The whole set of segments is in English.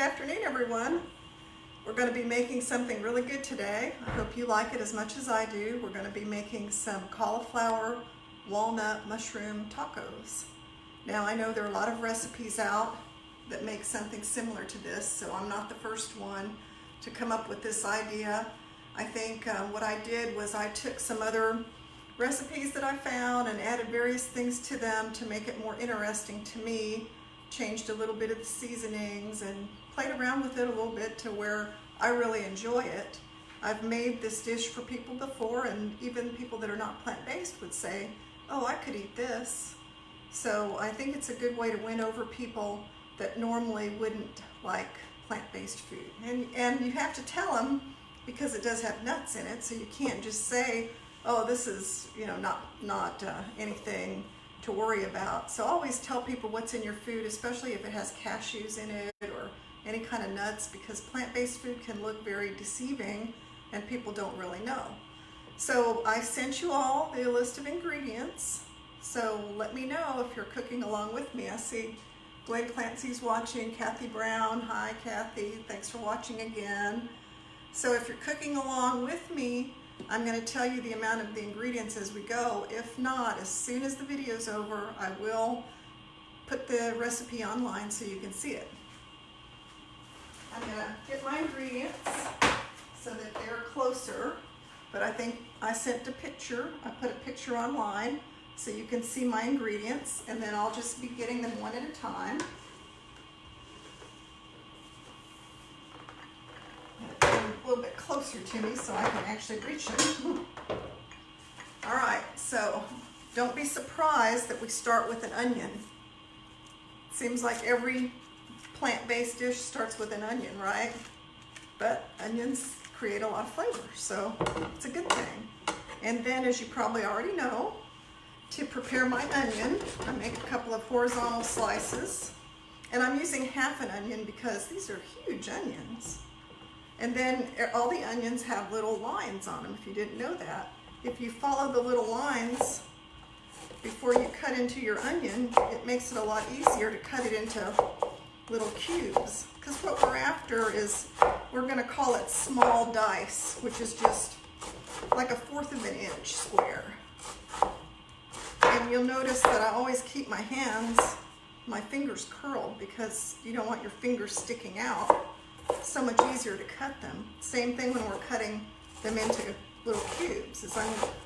afternoon, everyone. We're going to be making something really good today. I hope you like it as much as I do. We're going to be making some cauliflower walnut mushroom tacos. Now, I know there are a lot of recipes out that make something similar to this, so I'm not the first one to come up with this idea. I think what I did was I took some other recipes that I found and added various things to them to make it more interesting to me. Changed a little bit of the seasonings and played around with it a little bit to where I really enjoy it. I've made this dish for people before, and even people that are not plant-based would say, oh, I could eat this. So I think it's a good way to win over people that normally wouldn't like plant-based food. And you have to tell them, because it does have nuts in it, so you can't just say, oh, this is, not anything to worry about. So always tell people what's in your food, especially if it has cashews in it or any kind of nuts, because plant-based food can look very deceiving and people don't really know. So I sent you all the list of ingredients, so let me know if you're cooking along with me. I see Glenn Clancy's watching, Kathy Brown, hi Kathy, thanks for watching again. So if you're cooking along with me, I'm going to tell you the amount of the ingredients as we go. If not, as soon as the video's over, I will put the recipe online so you can see it. I'm going to get my ingredients so that they're closer, but I think I sent a picture. I put a picture online so you can see my ingredients, and then I'll just be getting them one at a time. A little bit closer to me so I can actually reach them. All right, so don't be surprised that we start with an onion. Seems like every plant-based dish starts with an onion, right? But onions create a lot of flavor, so it's a good thing. And then, as you probably already know, to prepare my onion, I make a couple of horizontal slices, and I'm using half an onion because these are huge onions. And then all the onions have little lines on them, if you didn't know that. If you follow the little lines before you cut into your onion, it makes it a lot easier to cut it into little cubes. Because what we're after is, we're going to call it small dice, which is just like 1/4 of an inch square. And you'll notice that I always keep my fingers curled, because you don't want your fingers sticking out. So much easier to cut them. Same thing when we're cutting them into little cubes.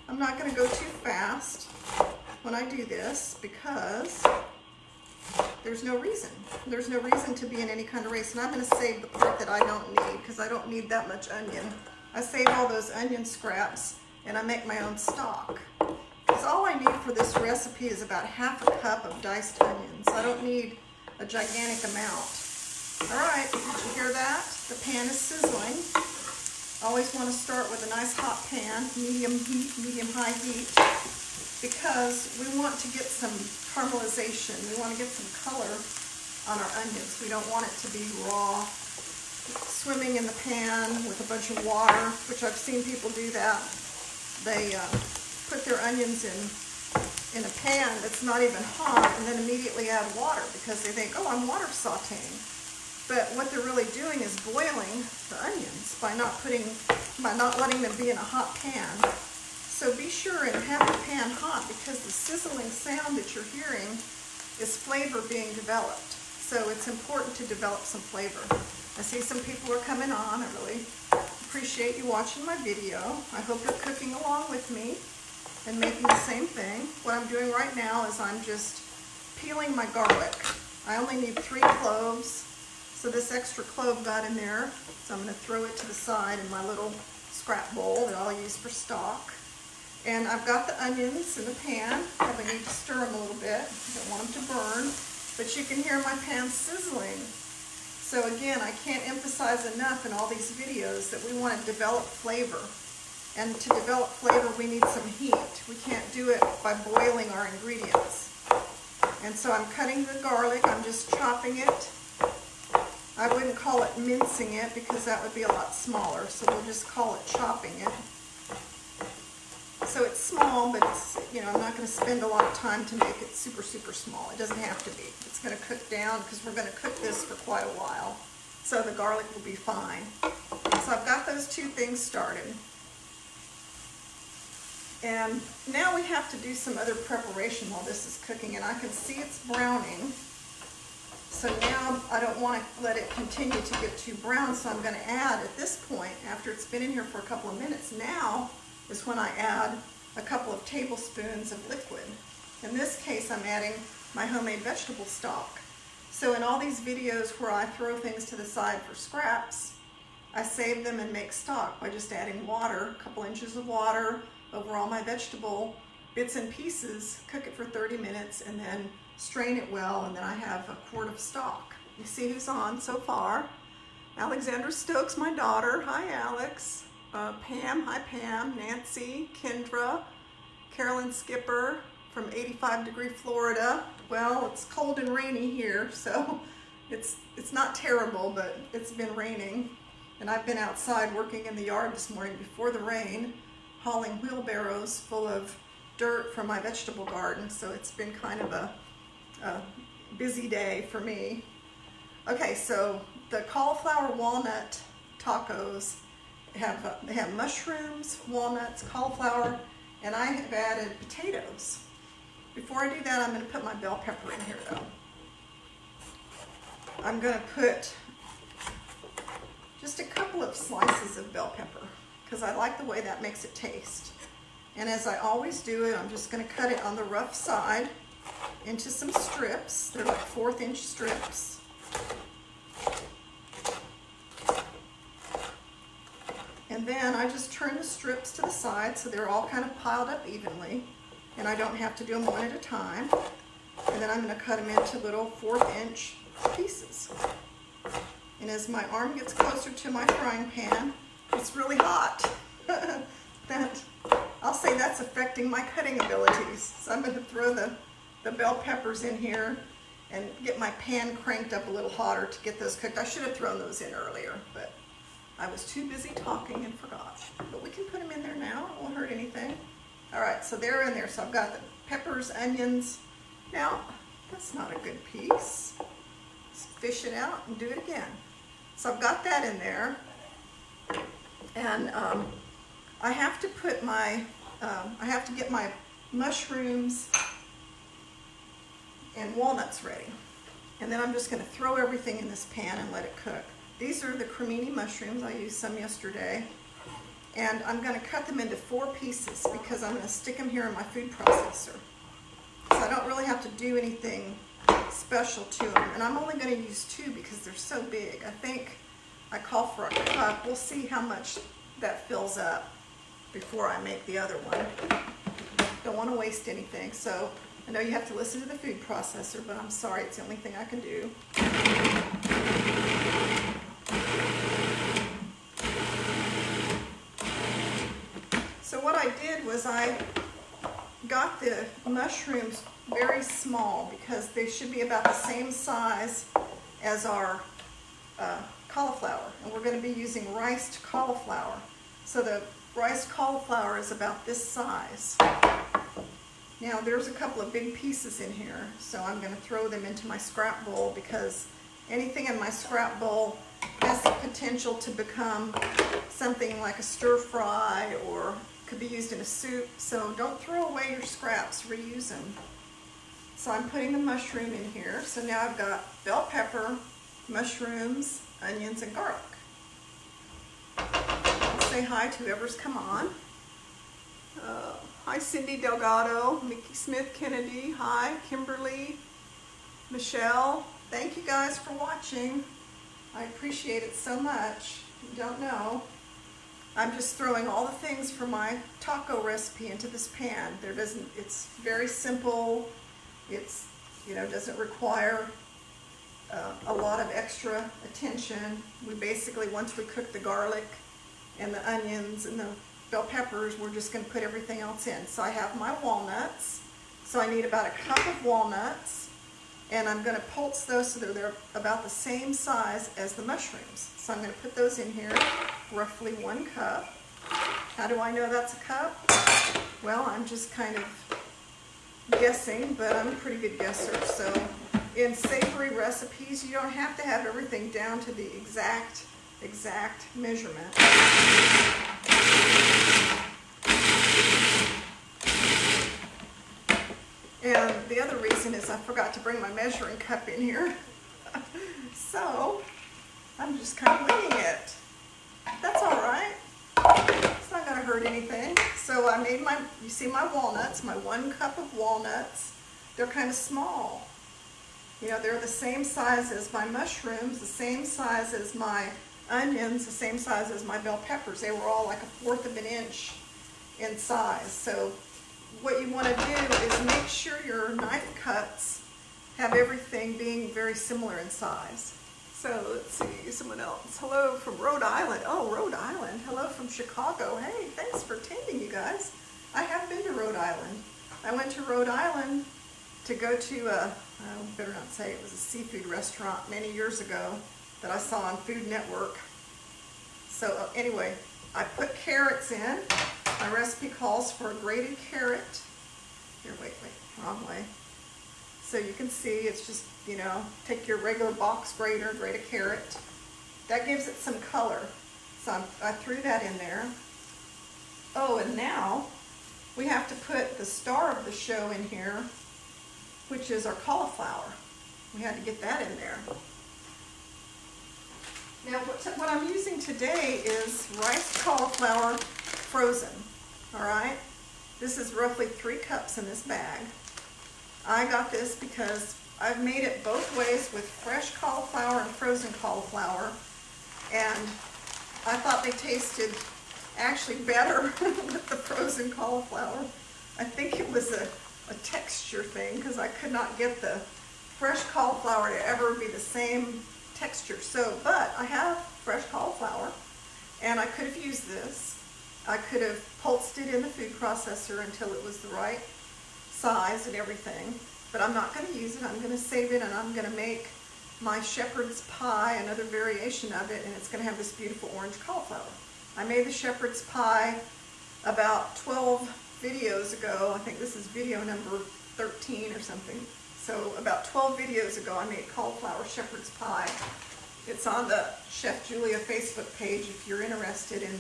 I'm not going to go too fast when I do this, because there's no reason. There's no reason to be in any kind of race. And I'm going to save the part that I don't need, because I don't need that much onion. I save all those onion scraps and I make my own stock. Because all I need for this recipe is about 1/2 cup of diced onions. I don't need a gigantic amount. All right, did you hear that? The pan is sizzling. Always want to start with a nice hot pan, medium heat, medium-high heat, because we want to get some caramelization. We want to get some color on our onions. We don't want it to be raw, swimming in the pan with a bunch of water, which I've seen people do that. They put their onions in a pan that's not even hot and then immediately add water because they think, oh, I'm water sauteing. But what they're really doing is boiling the onions by not letting them be in a hot pan. So be sure and have the pan hot, because the sizzling sound that you're hearing is flavor being developed. So it's important to develop some flavor. I see some people are coming on. I really appreciate you watching my video. I hope you're cooking along with me and making the same thing. What I'm doing right now is I'm just peeling my garlic. I only need 3 cloves. So this extra clove got in there, so I'm going to throw it to the side in my little scrap bowl that I'll use for stock. And I've got the onions in the pan. Probably need to stir them a little bit. Don't want them to burn, but you can hear my pan sizzling. So again, I can't emphasize enough in all these videos that we want to develop flavor. And to develop flavor, we need some heat. We can't do it by boiling our ingredients. And so I'm cutting the garlic. I'm just chopping it. I wouldn't call it mincing it, because that would be a lot smaller, so we'll just call it chopping it. So it's small, but it's, I'm not going to spend a lot of time to make it super, super small. It doesn't have to be. It's going to cook down, because we're going to cook this for quite a while. so the garlic will be fine. So I've got those two things started. And now we have to do some other preparation while this is cooking, and I can see it's browning. So now I don't want to let it continue to get too brown, so I'm going to add at this point, after it's been in here for a couple of minutes, now is when I add a couple of tablespoons of liquid. In this case, I'm adding my homemade vegetable stock. So in all these videos where I throw things to the side for scraps, I save them and make stock by just adding water, a couple inches of water over all my vegetable bits and pieces, cook it for 30 minutes, and then strain it well, and then I have a quart of stock. You see who's on so far? Alexandra Stokes, my daughter. Hi, Alex. Pam. Hi, Pam. Nancy. Kendra. Carolyn Skipper from 85-degree Florida. Well, it's cold and rainy here, so it's not terrible, but it's been raining. And I've been outside working in the yard this morning before the rain, hauling wheelbarrows full of dirt from my vegetable garden, so it's been kind of a busy day for me. Okay, so the cauliflower walnut tacos they have mushrooms, walnuts, cauliflower, and I have added potatoes. Before I do that, I'm going to put my bell pepper in here though. I'm going to put just a couple of slices of bell pepper because I like the way that makes it taste. And as I always do it, I'm just going to cut it on the rough side into some strips. They're like 1/4 inch strips. And then I just turn the strips to the side so they're all kind of piled up evenly, and I don't have to do them one at a time. And then I'm going to cut them into little 1/4 inch pieces. And as my arm gets closer to my frying pan, it's really hot. I'll say that's affecting my cutting abilities. So I'm going to throw the bell peppers in here and get my pan cranked up a little hotter to get those cooked. I should have thrown those in earlier, but I was too busy talking and forgot. But we can put them in there now. It won't hurt anything. All right, so they're in there. So I've got the peppers, onions. Now, that's not a good piece. Let's fish it out and do it again. So I've got that in there. And I have to put my, I have to get my mushrooms and walnuts ready. And then I'm just going to throw everything in this pan and let it cook. These are the cremini mushrooms. I used some yesterday. And I'm going to cut them into 4 pieces because I'm going to stick them here in my food processor. So I don't really have to do anything special to them. And I'm only going to use 2 because they're so big. I think I call for a cup. We'll see how much that fills up before I make the other one. Don't want to waste anything. So I know you have to listen to the food processor, but I'm sorry, it's the only thing I can do. So what I did was I got the mushrooms very small because they should be about the same size as our cauliflower. And we're going to be using riced cauliflower. So the riced cauliflower is about this size. Now there's a couple of big pieces in here, so I'm going to throw them into my scrap bowl because anything in my scrap bowl has the potential to become something like a stir fry or could be used in a soup. So don't throw away your scraps, reuse them. So I'm putting the mushroom in here. So now I've got bell pepper, mushrooms, onions, and garlic. I'll say hi to whoever's come on. Hi, Cindy Delgado, Mickey Smith Kennedy. Hi, Kimberly, Michelle. Thank you guys for watching. I appreciate it so much. You don't know. I'm just throwing all the things for my taco recipe into this pan. It's very simple. It's, doesn't require a lot of extra attention. We basically, once we cook the garlic and the onions and the bell peppers, we're just going to put everything else in. So I have my walnuts. So I need about a cup of walnuts, and I'm going to pulse those so that they're about the same size as the mushrooms. So I'm going to put those in here, roughly 1 cup. How do I know that's a cup? Well, I'm just kind of guessing, but I'm a pretty good guesser. So in savory recipes, you don't have to have everything down to the exact measurement. And the other reason is I forgot to bring my measuring cup in here. So I'm just kind of winging it. That's all right. It's not gonna hurt anything. So I made you see my walnuts, my 1 cup of walnuts. They're kind of small. You know, they're the same size as my mushrooms, the same size as my onions, the same size as my bell peppers. They were all like 1/4 of an inch in size. So what you want to do is make sure your knife cuts have everything being very similar in size. So let's see, someone else. Hello from Rhode Island. Oh, Rhode Island. Hello from Chicago. Hey, thanks for attending, you guys. I have been to Rhode Island. I went to Rhode Island to go to I better not say it was a seafood restaurant many years ago that I saw on Food Network. So anyway, I put carrots in. My recipe calls for a grated carrot. Here, wait, wrong way. So you can see it's just, you know, take your regular box grater, grate a carrot. That gives it some color. So I threw that in there. Oh, and now we have to put the star of the show in here, which is our cauliflower. We had to get that in there. Now what I'm using today is riced cauliflower frozen, all right? This is roughly 3 cups in this bag. I got this because I've made it both ways with fresh cauliflower and frozen cauliflower, and I thought they tasted actually better with the frozen cauliflower. I think it was a texture thing because I could not get the fresh cauliflower to ever be the same texture. So, but I have fresh cauliflower, and I could have used this. I could have pulsed it in the food processor until it was the right size and everything, but I'm not going to use it. I'm going to save it, and I'm going to make my shepherd's pie, another variation of it, and it's going to have this beautiful orange cauliflower. I made the shepherd's pie about 12 videos ago. I think this is video number 13 or something. So about 12 videos ago, I made cauliflower shepherd's pie. It's on the Chef Julia Facebook page if you're interested in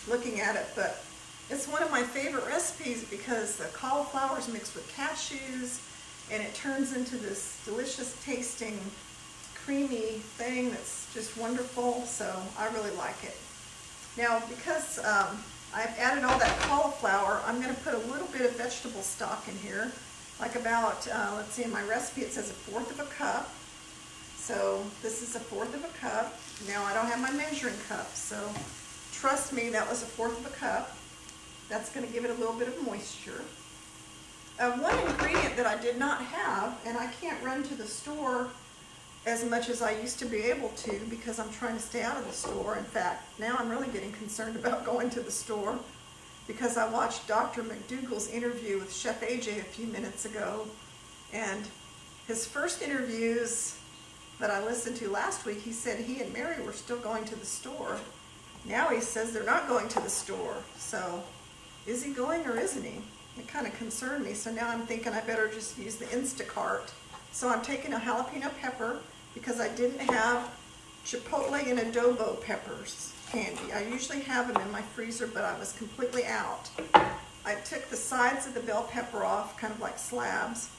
looking at it. But it's one of my favorite recipes because the cauliflower is mixed with cashews, and it turns into this delicious tasting, creamy thing that's just wonderful. So I really like it. Now, because I've added all that cauliflower, I'm going to put a little bit of vegetable stock in here. Like about, let's see, in my recipe it says 1/4 of a cup. So this is 1/4 of a cup. Now I don't have my measuring cup, so trust me, that was 1/4 of a cup. That's going to give it a little bit of moisture. One ingredient that I did not have, and I can't run to the store as much as I used to be able to because I'm trying to stay out of the store. In fact, now I'm really getting concerned about going to the store because I watched Dr. McDougall's interview with Chef AJ a few minutes ago, and his first interviews that I listened to last week, he said he and Mary were still going to the store. Now he says they're not going to the store. So is he going or isn't he? It kind of concerned me. So now I'm thinking I better just use the Instacart. So I'm taking a jalapeno pepper because I didn't have chipotle and adobo peppers candy. I usually have them in my freezer, but I was completely out. I took the sides of the bell pepper off, kind of like slabs.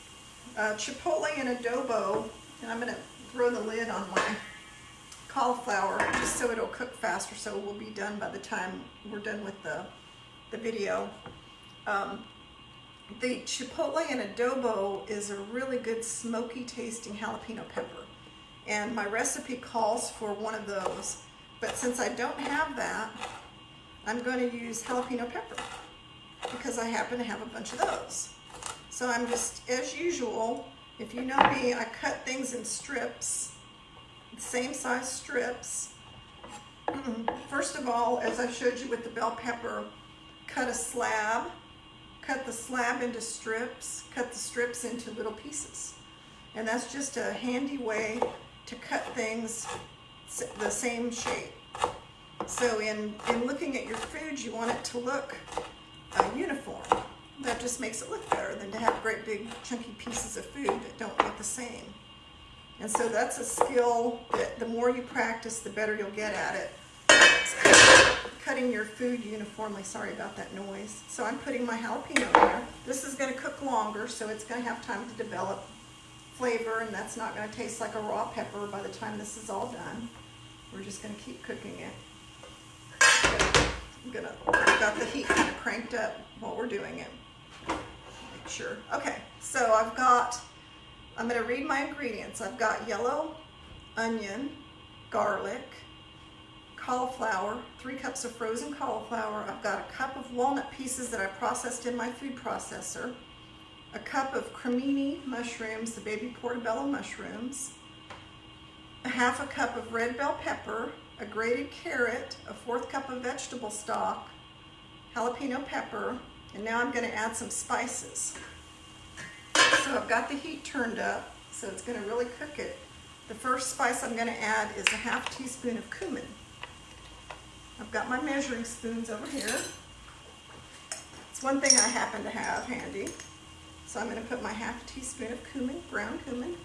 Chipotle and adobo, and I'm going to throw the lid on my cauliflower just so it'll cook faster, so we'll be done by the time we're done with the video. The chipotle and adobo is a really good smoky tasting jalapeno pepper, and my recipe calls for one of those. But since I don't have that, I'm going to use jalapeno pepper because I happen to have a bunch of those. So I'm just, as usual, if you know me, I cut things in strips, same size strips. First of all, as I showed you with the bell pepper, cut a slab, cut the slab into strips, cut the strips into little pieces. And that's just a handy way to cut things the same shape. So in looking at your food, you want it to look uniform. That just makes it look better than to have great big chunky pieces of food that don't look the same. And so that's a skill that the more you practice, the better you'll get at it. Cutting your food uniformly. Sorry about that noise. So I'm putting my jalapeno in there. This is going to cook longer, so it's going to have time to develop flavor, and that's not going to taste like a raw pepper by the time this is all done. We're just going to keep cooking it. I've got the heat kind of cranked up while we're doing it. Make sure. Okay, so I'm going to read my ingredients. I've got yellow onion, garlic, cauliflower, 3 cups of frozen cauliflower. I've got a cup of walnut pieces that I processed in my food processor, a cup of cremini mushrooms, the baby portobello mushrooms, a half a cup of red bell pepper, a grated carrot, a 1/4 cup of vegetable stock, jalapeno pepper, and now I'm going to add some spices. So I've got the heat turned up, so it's going to really cook it. The first spice I'm going to add is a 1/2 teaspoon of cumin. I've got my measuring spoons over here. It's one thing I happen to have handy. So I'm going to put my 1/2 teaspoon of cumin, ground cumin.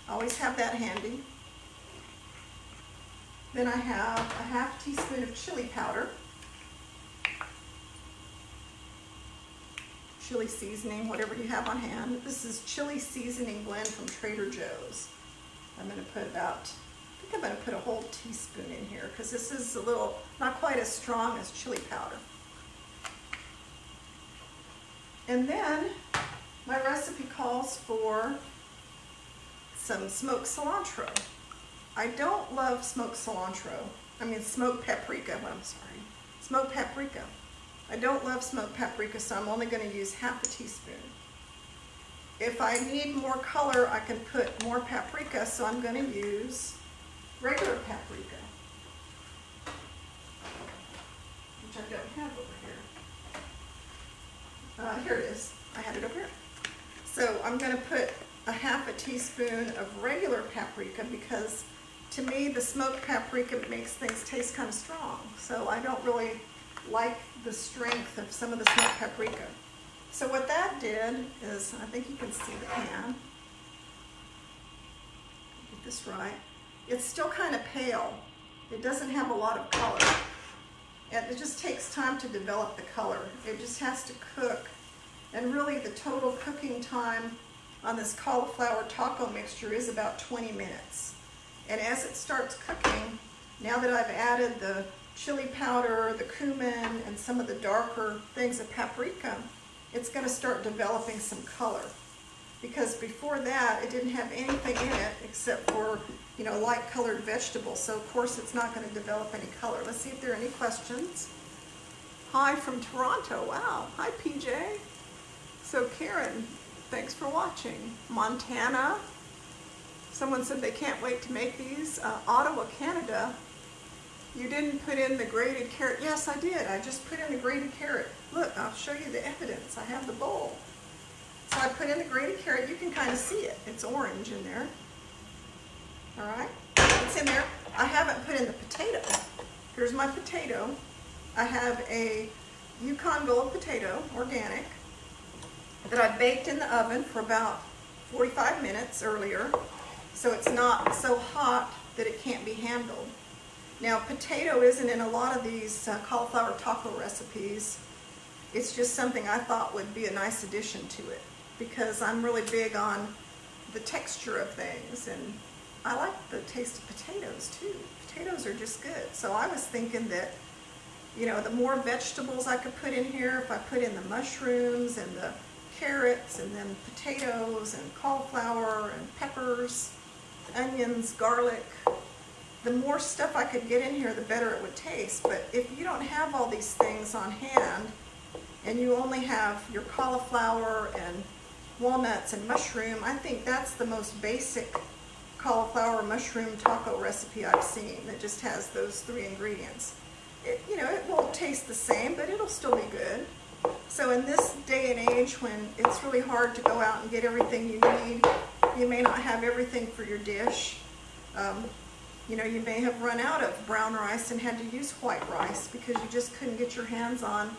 Always have that handy. Then I have a 1/2 teaspoon of chili powder. Chili seasoning, whatever you have on hand. This is chili seasoning blend from Trader Joe's. I'm going to put I'm going to put a whole teaspoon in here because this is a little, not quite as strong as chili powder. And then my recipe calls for some smoked cilantro. I don't love smoked cilantro. Smoked paprika, smoked paprika. I don't love smoked paprika, so I'm only going to use 1/2 teaspoon. If I need more color, I can put more paprika, so I'm going to use regular paprika, which I don't have over here. Here it is. I had it over here. So I'm going to put a 1/2 teaspoon of regular paprika because to me the smoked paprika makes things taste kind of strong. So I don't really like the strength of some of the smoked paprika. So what that did is, I think you can see the pan. Get this right. It's still kind of pale. It doesn't have a lot of color. And it just takes time to develop the color. It just has to cook. And really the total cooking time on this cauliflower taco mixture is about 20 minutes. And as it starts cooking, now that I've added the chili powder, the cumin, and some of the darker things of paprika, it's going to start developing some color. Because before that, it didn't have anything in it except for, light colored vegetables. So of course it's not going to develop any color. Let's see if there are any questions. Hi from Toronto. Wow. Hi PJ. So Karen, thanks for watching. Montana. Someone said they can't wait to make these. Ottawa, Canada. You didn't put in the grated carrot. Yes, I did. I just put in the grated carrot. Look, I'll show you the evidence. I have the bowl. So I put in the grated carrot. You can kind of see it. It's orange in there. All right. It's in there. I haven't put in the potato. Here's my potato. I have a Yukon Gold potato, organic, that I baked in the oven for about 45 minutes earlier. So it's not so hot that it can't be handled. Now, potato isn't in a lot of these cauliflower taco recipes. It's just something I thought would be a nice addition to it because I'm really big on the texture of things, and I like the taste of potatoes too. Potatoes are just good. So I was thinking that, the more vegetables I could put in here, if I put in the mushrooms and the carrots and then potatoes and cauliflower and peppers, onions, garlic, the more stuff I could get in here, the better it would taste. But if you don't have all these things on hand and you only have your cauliflower and walnuts and mushroom, I think that's the most basic cauliflower mushroom taco recipe I've seen that just has those 3 ingredients. It won't taste the same, but it'll still be good. So in this day and age when it's really hard to go out and get everything you need, you may not have everything for your dish. You may have run out of brown rice and had to use white rice because you just couldn't get your hands on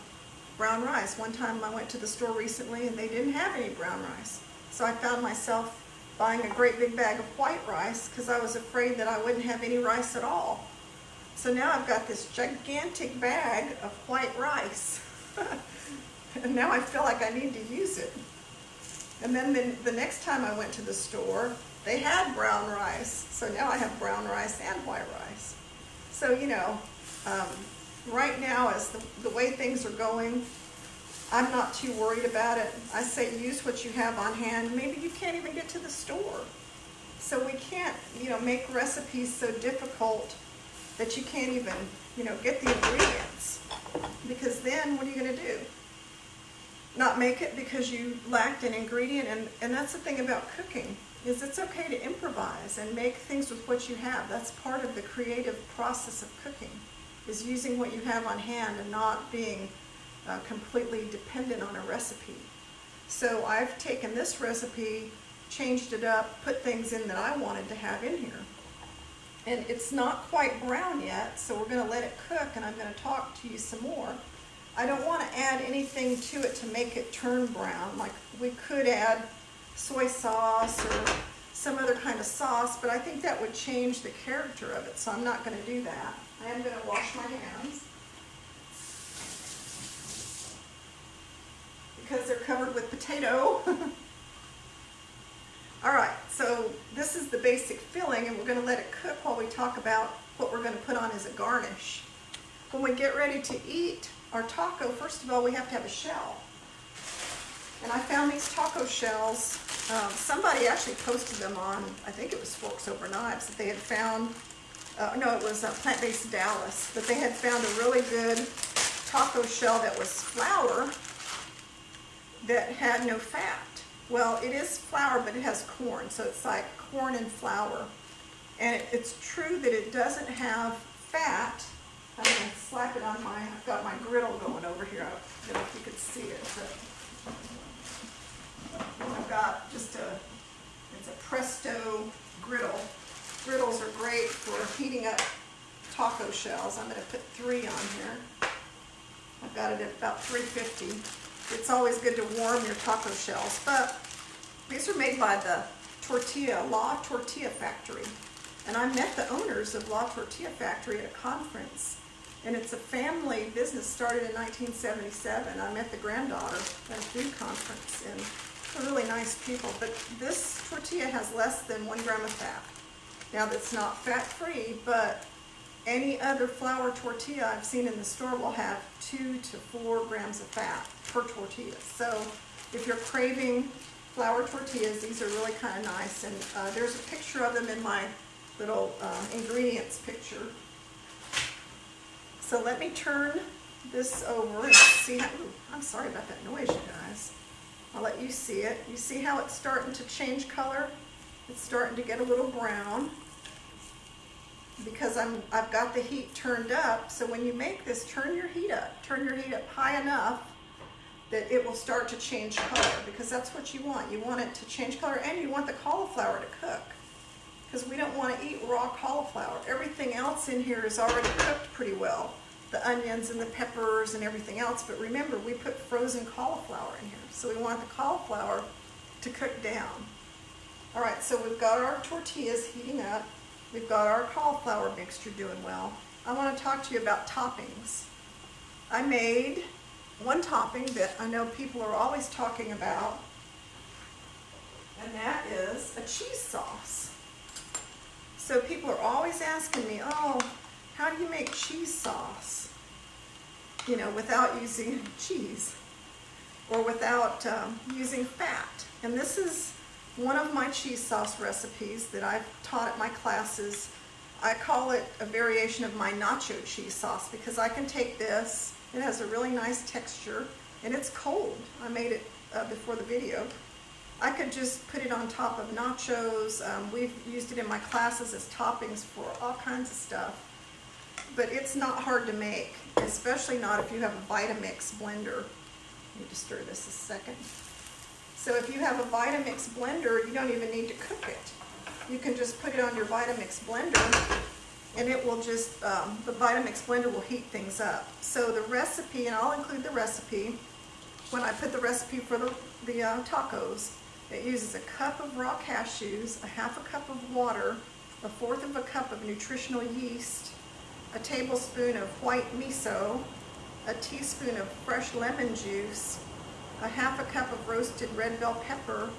brown rice. One time I went to the store recently and they didn't have any brown rice. So I found myself buying a great big bag of white rice because I was afraid that I wouldn't have any rice at all. So now I've got this gigantic bag of white rice. And now I feel like I need to use it. And then the next time I went to the store, they had brown rice. So now I have brown rice and white rice. So, you know, right now, as the way things are going, I'm not too worried about it. I say use what you have on hand. Maybe you can't even get to the store. So we can't, you know, make recipes so difficult that you can't even, you know, get the ingredients. Because then what are you going to do? Not make it because you lacked an ingredient. And that's the thing about cooking, is it's okay to improvise and make things with what you have. That's part of the creative process of cooking, is using what you have on hand and not being completely dependent on a recipe. So I've taken this recipe, changed it up, put things in that I wanted to have in here. And it's not quite brown yet, so we're going to let it cook, and I'm going to talk to you some more. I don't want to add anything to it to make it turn brown. Like, we could add soy sauce or some other kind of sauce, but I think that would change the character of it, so I'm not going to do that. I am going to wash my hands because they're covered with potato. All right, so this is the basic filling, and we're going to let it cook while we talk about what we're going to put on as a garnish. When we get ready to eat our taco, first of all, we have to have a shell. And I found these taco shells. Somebody actually posted them on, I think it was Forks Over Knives, that they had found, no, it was Plant-Based Dallas, but they had found a really good taco shell that was flour that had no fat. Well, it is flour, but it has corn, so it's like corn and flour. And it's true that it doesn't have fat. I'm going to slap it on I've got my griddle going over here. I don't know if you could see it, but I've got just it's a Presto griddle. Griddles are great for heating up taco shells. I'm going to put 3 on here. I've got it at about 350. It's always good to warm your taco shells, but these are made by the La Tortilla Factory. And I met the owners of La Tortilla Factory at a conference. And it's a family business started in 1977. I met the granddaughter at a food conference, and they're really nice people. But this tortilla has less than 1 gram of fat. Now, that's not fat-free, but any other flour tortilla I've seen in the store will have 2 to 4 grams of fat per tortilla. So if you're craving flour tortillas, these are really kind of nice. And there's a picture of them in my little ingredients picture. So let me turn this over and see how, ooh, I'm sorry about that noise, you guys. I'll let you see it. You see how it's starting to change color? It's starting to get a little brown because I've got the heat turned up. So when you make this, turn your heat up high enough that it will start to change color, because that's what you want. You want it to change color, and you want the cauliflower to cook, because we don't want to eat raw cauliflower. Everything else in here is already cooked pretty well, the onions and the peppers and everything else. But remember, we put frozen cauliflower in here, so we want the cauliflower to cook down. All right, so we've got our tortillas heating up. We've got our cauliflower mixture doing well. I want to talk to you about toppings. I made one topping that I know people are always talking about, and that is a cheese sauce. So people are always asking me, oh, how do you make cheese sauce? You know, without using cheese or without using fat. And this is one of my cheese sauce recipes that I've taught at my classes. I call it a variation of my nacho cheese sauce, because I can take this, it has a really nice texture, and it's cold. I made it before the video. I could just put it on top of nachos. We've used it in my classes as toppings for all kinds of stuff. But it's not hard to make, especially not if you have a Vitamix blender. Let me just stir this a second. So if you have a Vitamix blender, you don't even need to cook it. You can just put it on your Vitamix blender, and it will just, the Vitamix blender will heat things up. So the recipe, and I'll include the recipe when I put the recipe for the tacos, It uses a cup of raw cashews, a half a cup of water, a fourth of a cup of nutritional yeast, a tablespoon of white miso, a teaspoon of fresh lemon juice, a half a cup of roasted red bell pepper,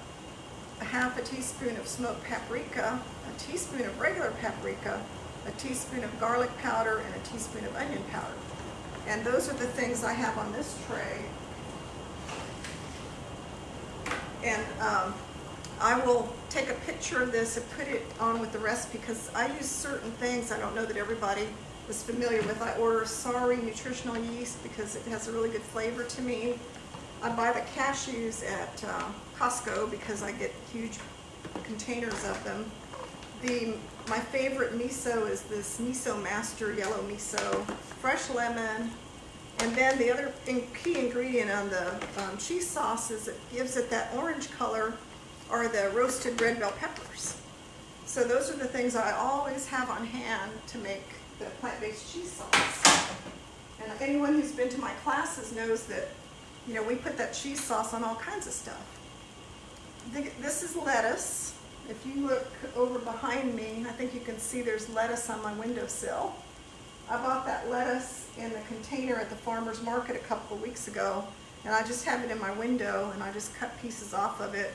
a half a teaspoon of smoked paprika, a teaspoon of regular paprika, a teaspoon of garlic powder, and a teaspoon of onion powder. And those are the things I have on this tray. And I will take a picture of this and put it on with the recipe because I use certain things I don't know that everybody is familiar with. I order Sorry nutritional yeast because it has a really good flavor to me. I buy the cashews at Costco because I get huge containers of them. My favorite miso is this Miso Master Yellow Miso, fresh lemon, and then the other key ingredient on the cheese sauce is it gives it that orange color are the roasted red bell peppers. So those are the things I always have on hand to make the plant-based cheese sauce. And anyone who's been to my classes knows that, you know, we put that cheese sauce on all kinds of stuff. This is lettuce. If you look over behind me, I think you can see there's lettuce on my windowsill. I bought that lettuce in the container at the farmer's market a couple of weeks ago, and I just have it in my window, and I just cut pieces off of it,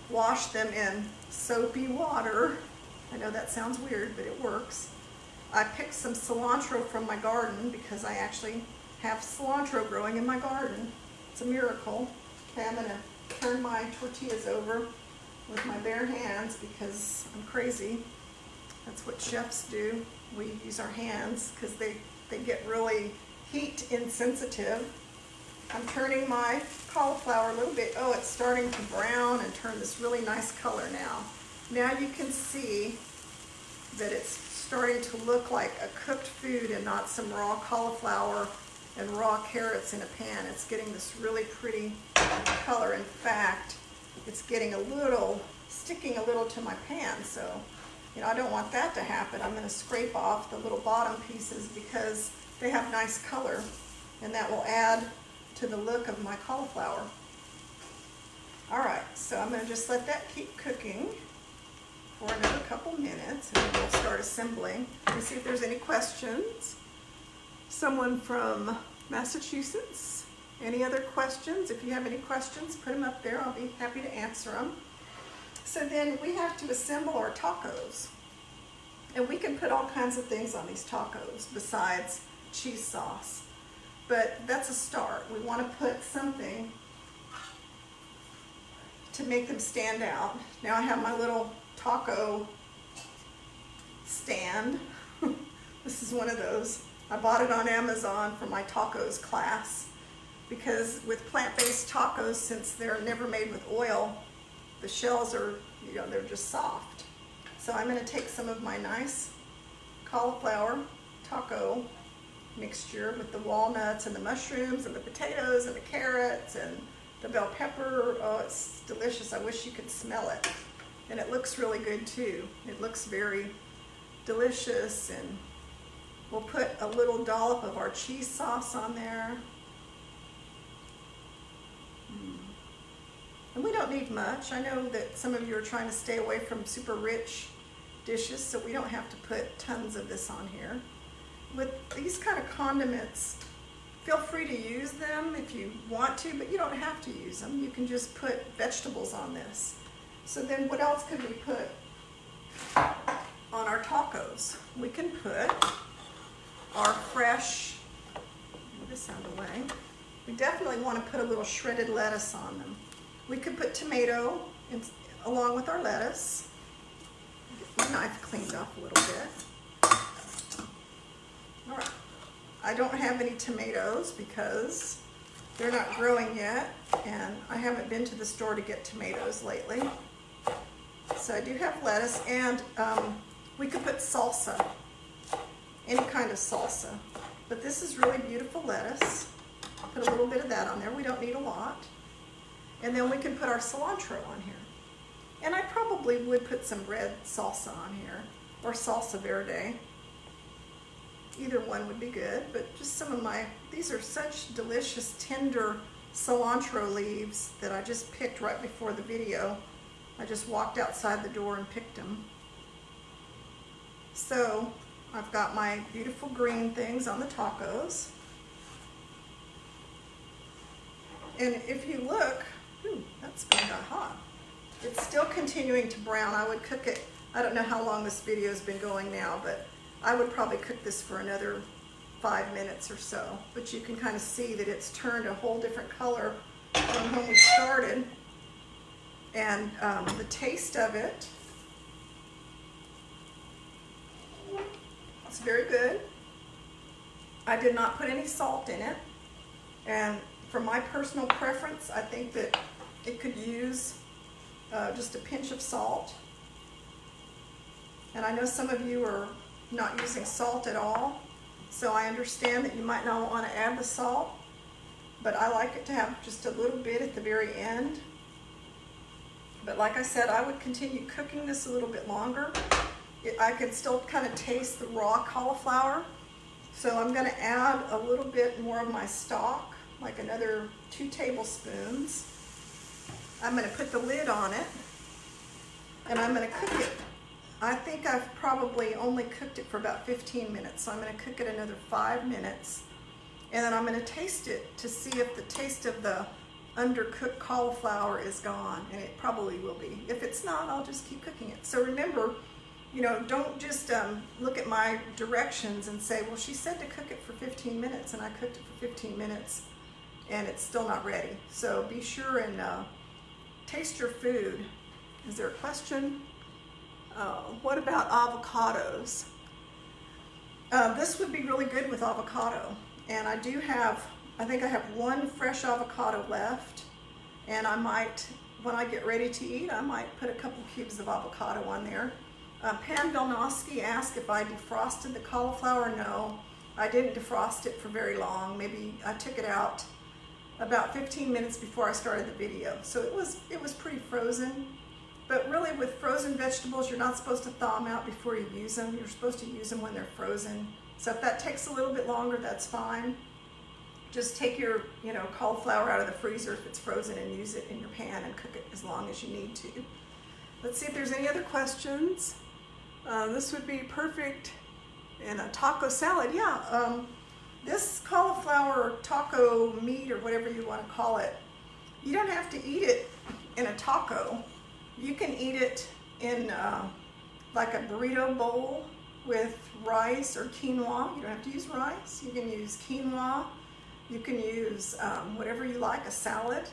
wash them in soapy water. I know that sounds weird, but it works. I picked some cilantro from my garden because I actually have cilantro growing in my garden. It's a miracle. Okay, I'm gonna turn my tortillas over with my bare hands because I'm crazy. That's what chefs do. We use our hands because they get really heat insensitive. I'm turning my cauliflower a little bit. Oh, it's starting to brown and turn this really nice color now. Now you can see that it's starting to look like a cooked food and not some raw cauliflower and raw carrots in a pan. It's getting this really pretty color. In fact, it's getting sticking a little to my pan. So, you know, I don't want that to happen. I'm going to scrape off the little bottom pieces because they have nice color, and that will add to the look of my cauliflower. All right, so I'm going to just let that keep cooking for another couple minutes, and then we'll start assembling. Let me see if there's any questions. Someone from Massachusetts. Any other questions? If you have any questions, put them up there. I'll be happy to answer them. So then we have to assemble our tacos. And we can put all kinds of things on these tacos besides cheese sauce. But that's a start. We want to put something to make them stand out. Now I have my little taco stand. This is one of those. I bought it on Amazon for my tacos class because with plant-based tacos, since they're never made with oil, the shells are, you know, they're just soft. So I'm going to take some of my nice cauliflower taco mixture with the walnuts and the mushrooms and the potatoes and the carrots and the bell pepper. Oh, it's delicious. I wish you could smell it. And it looks really good too. It looks very delicious, and we'll put a little dollop of our cheese sauce on there. And we don't need much. I know that some of you are trying to stay away from super rich dishes, so we don't have to put tons of this on here. With these kind of condiments, feel free to use them if you want to, but you don't have to use them. You can just put vegetables on this. So then what else could we put on our tacos? We can put our fresh, move this out of the way. We definitely want to put a little shredded lettuce on them. We could put tomato along with our lettuce. Get my knife cleaned off a little bit. All right. I don't have any tomatoes because they're not growing yet, and I haven't been to the store to get tomatoes lately. So I do have lettuce, and we could put salsa, any kind of salsa. But this is really beautiful lettuce. Put a little bit of that on there. We don't need a lot. And then we can put our cilantro on here. And I probably would put some red salsa on here, or salsa verde. Either one would be good, but just some of these are such delicious, tender cilantro leaves that I just picked right before the video I just walked outside the door and picked them. So I've got my beautiful green things on the tacos. And if you look, that's got hot. It's still continuing to brown. I would cook it, I don't know how long this video has been going now, but I would probably cook this for another 5 minutes or so. But you can kind of see that it's turned a whole different color from when we started. And the taste of it, it's very good. I did not put any salt in it. And for my personal preference, I think that it could use just a pinch of salt. And I know some of you are not using salt at all, so I understand that you might not want to add the salt, but I like it to have just a little bit at the very end. But like I said, I would continue cooking this a little bit longer. I can still kind of taste the raw cauliflower, so I'm going to add a little bit more of my stock, like another 2 tablespoons. I'm going to put the lid on it, and I'm going to cook it. I think I've probably only cooked it for about 15 minutes, so I'm going to cook it another 5 minutes, and then I'm going to taste it to see if the taste of the undercooked cauliflower is gone, and it probably will be. If it's not, I'll just keep cooking it. So remember, you know, don't just look at my directions and say, well, she said to cook it for 15 minutes, and I cooked it for 15 minutes, and it's still not ready. So be sure and taste your food. Is there a question? What about avocados? This would be really good with avocado. And I do have, I think I have 1 fresh avocado left. And I might, when I get ready to eat, I might put a couple cubes of avocado on there. Pam Velnosky asked if I defrosted the cauliflower. No, I didn't defrost it for very long. Maybe I took it out about 15 minutes before I started the video. So it was pretty frozen. But really with frozen vegetables, you're not supposed to thaw them out before you use them. You're supposed to use them when they're frozen. So if that takes a little bit longer, that's fine. Just take your, cauliflower out of the freezer if it's frozen and use it in your pan and cook it as long as you need to. Let's see if there's any other questions. This would be perfect in a taco salad. Yeah, this cauliflower taco meat or whatever you want to call it, you don't have to eat it in a taco. You can eat it in like a burrito bowl with rice or quinoa. You don't have to use rice. You can use quinoa. You can use whatever you like, a salad.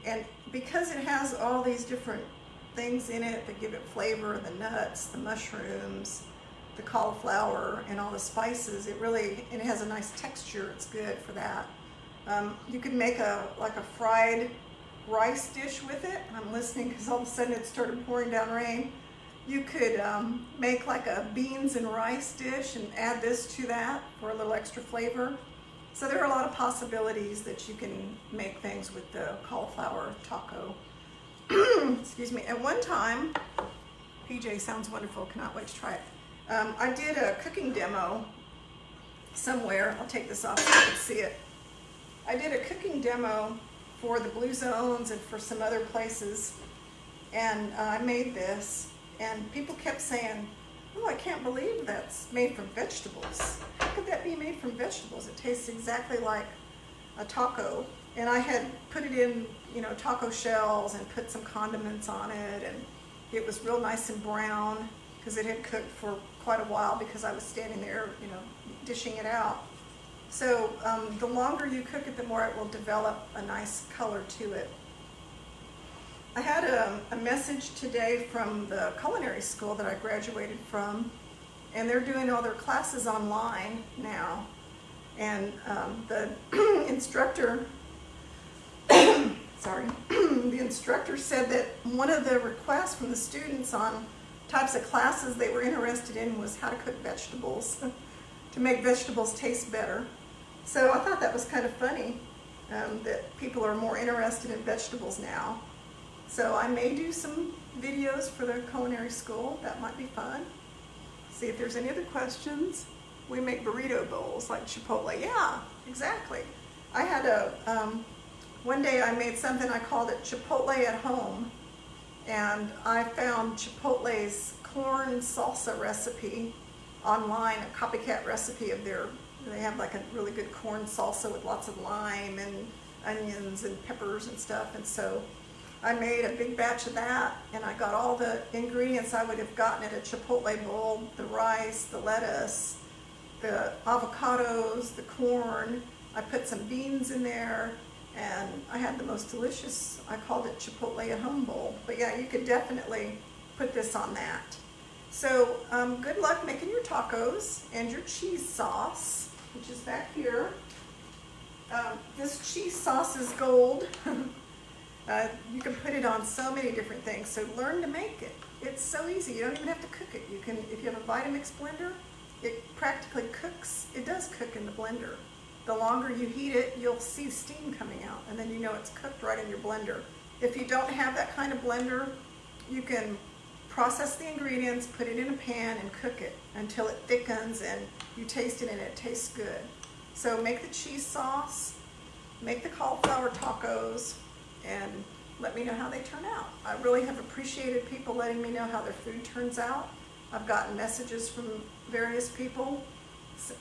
And because it has all these different things in it that give it flavor, the nuts, the mushrooms, the cauliflower, and all the spices, it has a nice texture. It's good for that. You could make like a fried rice dish with it. I'm listening because all of a sudden it started pouring down rain. You could make like a beans and rice dish and add this to that for a little extra flavor. So there are a lot of possibilities that you can make things with the cauliflower taco. Excuse me. At one time, PJ sounds wonderful. Cannot wait to try it. I did a cooking demo somewhere. I'll take this off so you can see it. I did a cooking demo for the Blue Zones and for some other places, and I made this, and people kept saying, oh, I can't believe that's made from vegetables. How could that be made from vegetables? It tastes exactly like a taco. And I had put it in, taco shells and put some condiments on it, and it was real nice and brown because it had cooked for quite a while because I was standing there, dishing it out. So the longer you cook it, the more it will develop a nice color to it. I had a message today from the culinary school that I graduated from, and they're doing all their classes online now. And the instructor, the instructor said that one of the requests from the students on types of classes they were interested in was how to cook vegetables to make vegetables taste better. So I thought that was kind of funny that people are more interested in vegetables now. So I may do some videos for the culinary school. That might be fun. See if there's any other questions. We make burrito bowls like Chipotle. Yeah, exactly. I had one day I made something, I called it Chipotle at home. and I found Chipotle's corn salsa recipe online, a copycat recipe of their, they have like a really good corn salsa with lots of lime and onions and peppers and stuff, and so I made a big batch of that, and I got all the ingredients I would have gotten at a Chipotle bowl: the rice, the lettuce, the avocados, the corn. I put some beans in there, and I had the most delicious, I called it Chipotle at Home bowl. But yeah, you could definitely put this on that. So good luck making your tacos and your cheese sauce, which is back here. This cheese sauce is gold. You can put it on so many different things, so learn to make it. It's so easy. You don't even have to cook it. You can, if you have a Vitamix blender, it practically cooks. It does cook in the blender. The longer you heat it, you'll see steam coming out, and then you know it's cooked right in your blender. If you don't have that kind of blender, you can process the ingredients, put it in a pan, and cook it until it thickens and you taste it and it tastes good. So make the cheese sauce, make the cauliflower tacos, and let me know how they turn out. I really have appreciated people letting me know how their food turns out. I've gotten messages from various people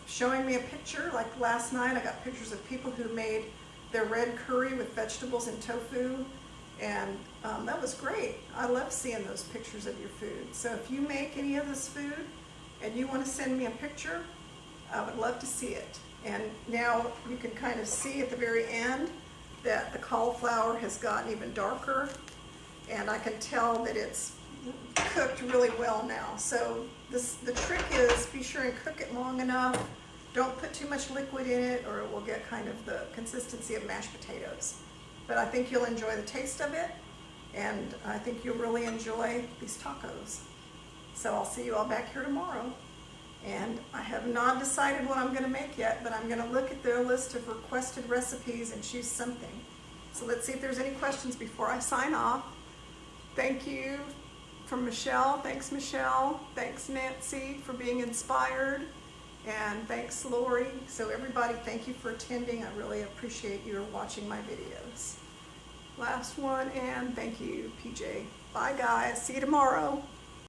showing me a picture. Like last night, I got pictures of people who made their red curry with vegetables and tofu, and that was great. I love seeing those pictures of your food. So if you make any of this food and you want to send me a picture, I would love to see it. And now you can kind of see at the very end that the cauliflower has gotten even darker, and I can tell that it's cooked really well now. So the trick is be sure and cook it long enough. Don't put too much liquid in it, or it will get kind of the consistency of mashed potatoes. But I think you'll enjoy the taste of it, and I think you'll really enjoy these tacos. So I'll see you all back here tomorrow. And I have not decided what I'm going to make yet, but I'm going to look at their list of requested recipes and choose something. So let's see if there's any questions before I sign off. Thank you from Michelle. Thanks, Michelle. Thanks, Nancy, for being inspired. And thanks, Lori. So everybody, thank you for attending. I really appreciate you watching my videos. Last one, and thank you, PJ. Bye, guys. See you tomorrow.